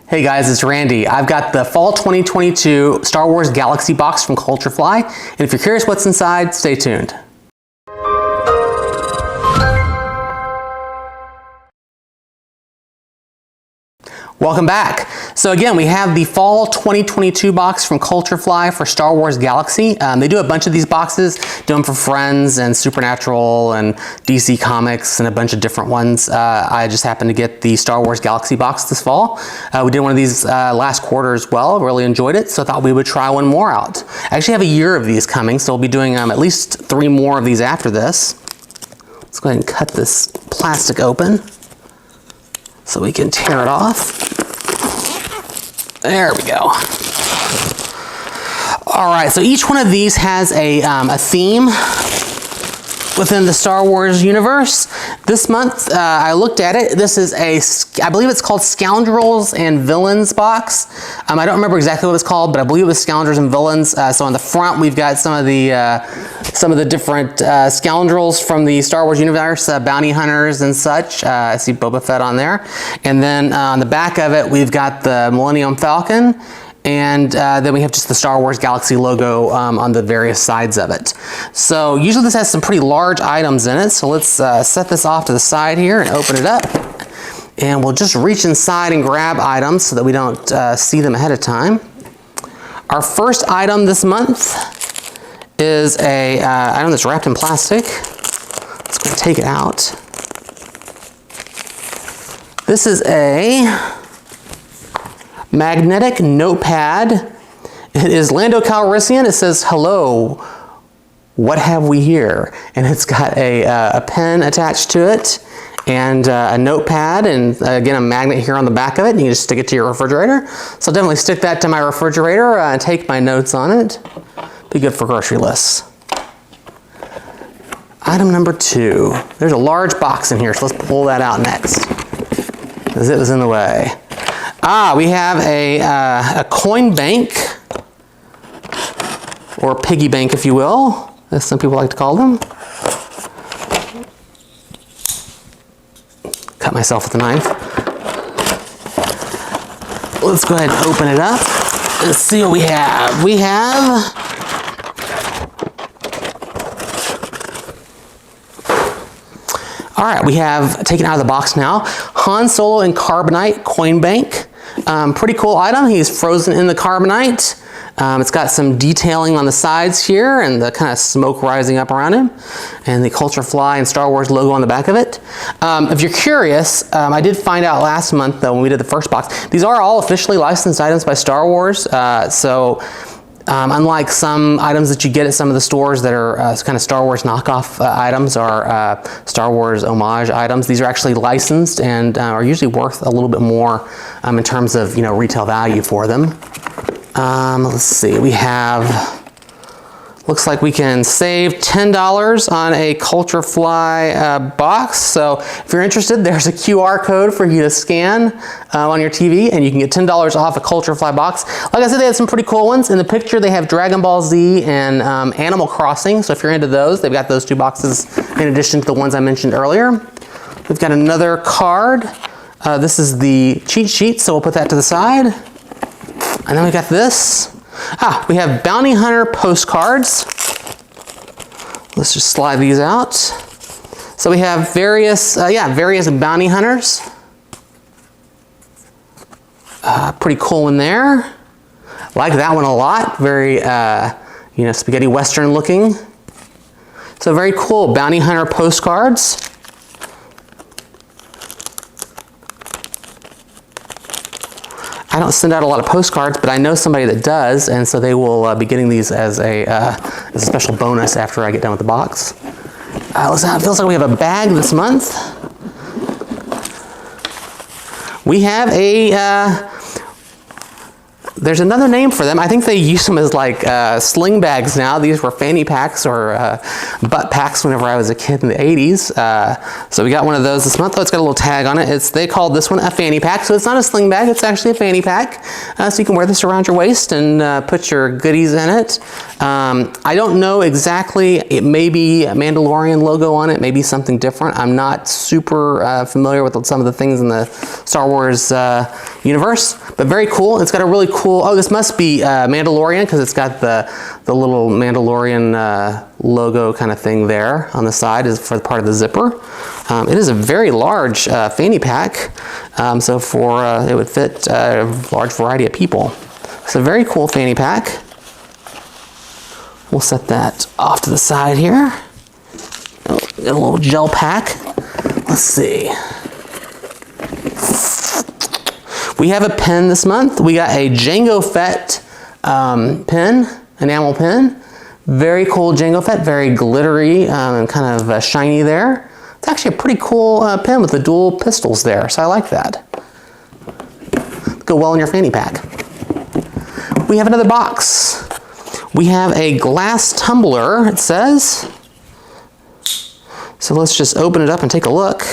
Hey guys, it's Randy. I've got the Fall 2022 Star Wars Galaxy box from Culturefly, and if you're curious what's inside, stay tuned. Welcome back. So again, we have the Fall 2022 box from Culturefly for Star Wars Galaxy. They do a bunch of these boxes, do them for Friends and Supernatural and DC Comics and a bunch of different ones. I just happened to get the Star Wars Galaxy box this fall. We did one of these last quarter as well, really enjoyed it, so I thought we would try one more out. I actually have a year of these coming, so we'll be doing at least 3 more of these after this. Let's go ahead and cut this plastic open so we can tear it off. There we go. All right, so each one of these has a theme within the Star Wars universe. This month, I looked at it. This is I believe it's called Scoundrels and Villains box. I don't remember exactly what it's called, but I believe it was Scoundrels and Villains. So on the front, we've got some of the different scoundrels from the Star Wars universe, bounty hunters and such. I see Boba Fett on there. And then on the back of it, we've got the Millennium Falcon. And then we have just the Star Wars Galaxy logo on the various sides of it. So usually this has some pretty large items in it. So let's set this off to the side here and open it up. And we'll just reach inside and grab items so that we don't see them ahead of time. Our first item this month is a item that's wrapped in plastic. Let's go take it out. This is a magnetic notepad. It is Lando Calrissian. It says, "Hello, what have we here?" And it's got a pen attached to it and a notepad, and again a magnet here on the back of it. You can just stick it to your refrigerator. So I'll definitely stick that to my refrigerator and take my notes on it. Be good for grocery lists. Item number 2. There's a large box in here, so let's pull that out next, because it was in the way. We have a coin bank, or piggy bank if you will, as some people like to call them. Cut myself with a knife. Let's go ahead and open it up. Let's see what we have. We have we have taken out of the box now, Han Solo and Carbonite coin bank. Pretty cool item. He's frozen in the carbonite. It's got some detailing on the sides here and the kind of smoke rising up around him, and the Culturefly and Star Wars logo on the back of it. If you're curious, I did find out last month though when we did the first box, these are all officially licensed items by Star Wars. Unlike some items that you get at some of the stores that are kind of Star Wars knockoff items or Star Wars homage items, these are actually licensed and are usually worth a little bit more in terms of retail value for them. Let's see, we have, looks like we can save $10 on a Culturefly box. So if you're interested, there's a QR code for you to scan on your TV, and you can get $10 off a Culturefly box. Like I said, they had some pretty cool ones. In the picture, they have Dragon Ball Z and Animal Crossing. So if you're into those, they've got those 2 boxes in addition to the ones I mentioned earlier. We've got another card. This is the cheat sheet, so we'll put that to the side. And then we got this. We have Bounty Hunter postcards. Let's just slide these out. So we have various bounty hunters. Pretty cool one there. Like that one a lot. Very, spaghetti western looking. So very cool Bounty Hunter postcards. I don't send out a lot of postcards, but I know somebody that does, and so they will be getting these as a special bonus after I get done with the box. It feels like we have a bag this month. We have There's another name for them. I think they use them as like sling bags now. These were fanny packs or butt packs whenever I was a kid in the 80s. So we got one of those this month. Oh, it's got a little tag on it. They called this one a fanny pack. So it's not a sling bag. It's actually a fanny pack. So you can wear this around your waist and put your goodies in it. I don't know exactly. It may be a Mandalorian logo on it. Maybe something different. I'm not super familiar with some of the things in the Star Wars universe, but very cool. It's got a really cool, oh, this must be Mandalorian because it's got the little Mandalorian logo kind of thing there on the side is for part of the zipper. It is a very large fanny pack, so it would fit a large variety of people. It's a very cool fanny pack. We'll set that off to the side here. Oh, got a little gel pack. Let's see. We have a pen this month. We got a Jango Fett pen, enamel pen. Very cool Jango Fett, very glittery and kind of shiny there. It's actually a pretty cool pen with the dual pistols there, so I like that. Go well in your fanny pack. We have another box. We have a glass tumbler, it says. So let's just open it up and take a look.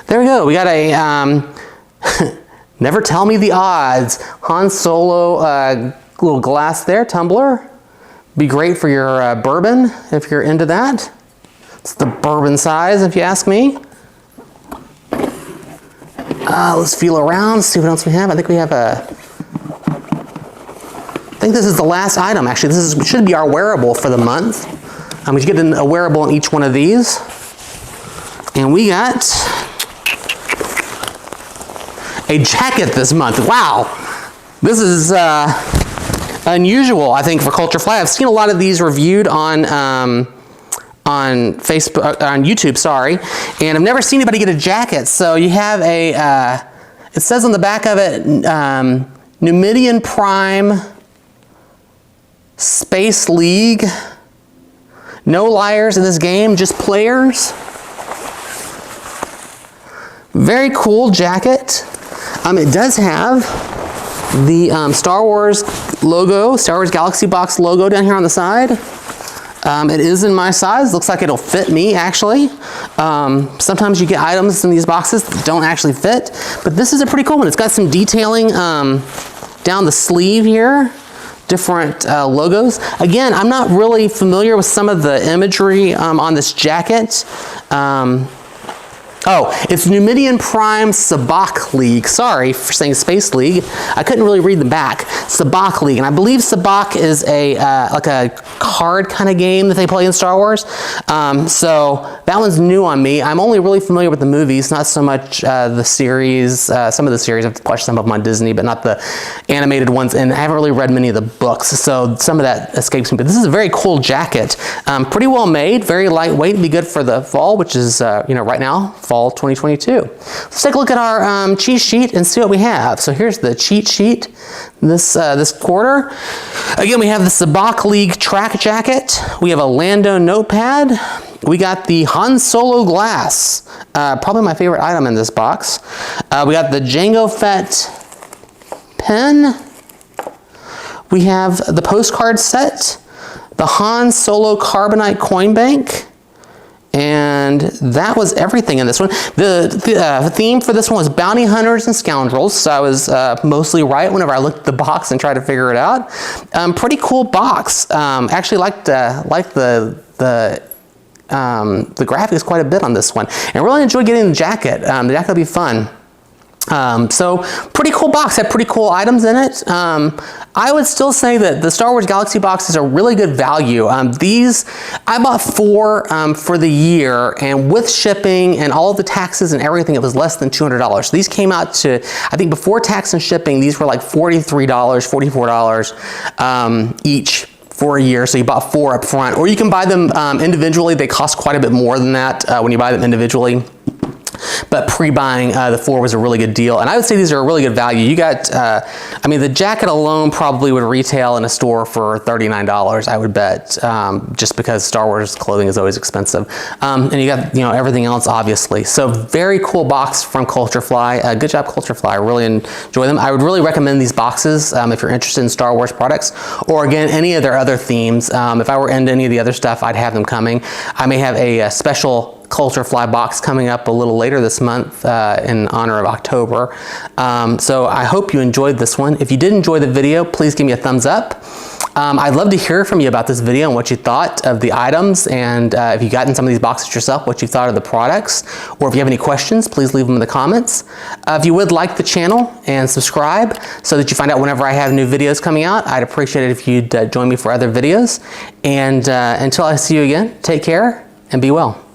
There we go. We got a never tell me the odds. Han Solo little glass there, tumbler. Be great for your bourbon if you're into that. It's the bourbon size if you ask me. Let's feel around, see what else we have. I think we have I think this is the last item actually. This should be our wearable for the month. We get a wearable in each one of these. And we got a jacket this month. Wow, this is unusual, I think, for Culturefly. I've seen a lot of these reviewed on Facebook, on YouTube, sorry, and I've never seen anybody get a jacket. So you have it says on the back of it, Numidian Prime Space League. No liars in this game, just players. Very cool jacket. It does have the Star Wars logo, Star Wars Galaxy Box logo down here on the side. It is in my size. Looks like it'll fit me, actually. Sometimes you get items in these boxes that don't actually fit, but this is a pretty cool one. It's got some detailing down the sleeve here, different logos. Again, I'm not really familiar with some of the imagery on this jacket. Oh, it's Numidian Prime Sabacc League. Sorry for saying Space League. I couldn't really read the back. Sabacc League, and I believe Sabacc is like a card kind of game that they play in Star Wars. So that one's new on me. I'm only really familiar with the movies, not so much the series. Some of the series, I've watched some of them on Disney, but not the animated ones, and I haven't really read many of the books, so some of that escapes me. But this is a very cool jacket. Pretty well made, very lightweight, be good for the fall, which is right now, fall 2022. Let's take a look at our cheat sheet and see what we have. So here's the cheat sheet this quarter. Again, we have the Sabacc League track jacket. We have a Lando notepad. We got the Han Solo glass, probably my favorite item in this box. We got the Jango Fett pen. We have the postcard set, the Han Solo carbonite coin bank. And that was everything in this one. The theme for this one was bounty hunters and scoundrels. So I was mostly right whenever I looked at the box and tried to figure it out. Pretty cool box. Actually liked the graphics quite a bit on this one. And I really enjoyed getting the jacket. The jacket will be fun. So pretty cool box, had pretty cool items in it. I would still say that the Star Wars Galaxy Box is a really good value. These, I bought 4 for the year, and with shipping and all of the taxes and everything, it was less than $200. So these came out to, I think before tax and shipping, these were like $43, $44 each for a year. So you bought 4 up front, or you can buy them individually. They cost quite a bit more than that when you buy them individually. but pre-buying the 4 was a really good deal. And I would say these are a really good value. You got, I mean, the jacket alone probably would retail in a store for $39, I would bet, just because Star Wars clothing is always expensive. And you got, you know, everything else, obviously. So very cool box from Culturefly. Good job, Culturefly. I really enjoy them. I would really recommend these boxes if you're interested in Star Wars products, or again, any of their other themes. If I were into any of the other stuff, I'd have them coming. I may have a special Culturefly box coming up a little later this month in honor of October. So I hope you enjoyed this one. If you did enjoy the video, please give me a thumbs up. I'd love to hear from you about this video and what you thought of the items, and if you've gotten some of these boxes yourself, what you thought of the products, or if you have any questions, please leave them in the comments. If you would like the channel and subscribe so that you find out whenever I have new videos coming out, I'd appreciate it if you'd join me for other videos. And until I see you again, take care and be well.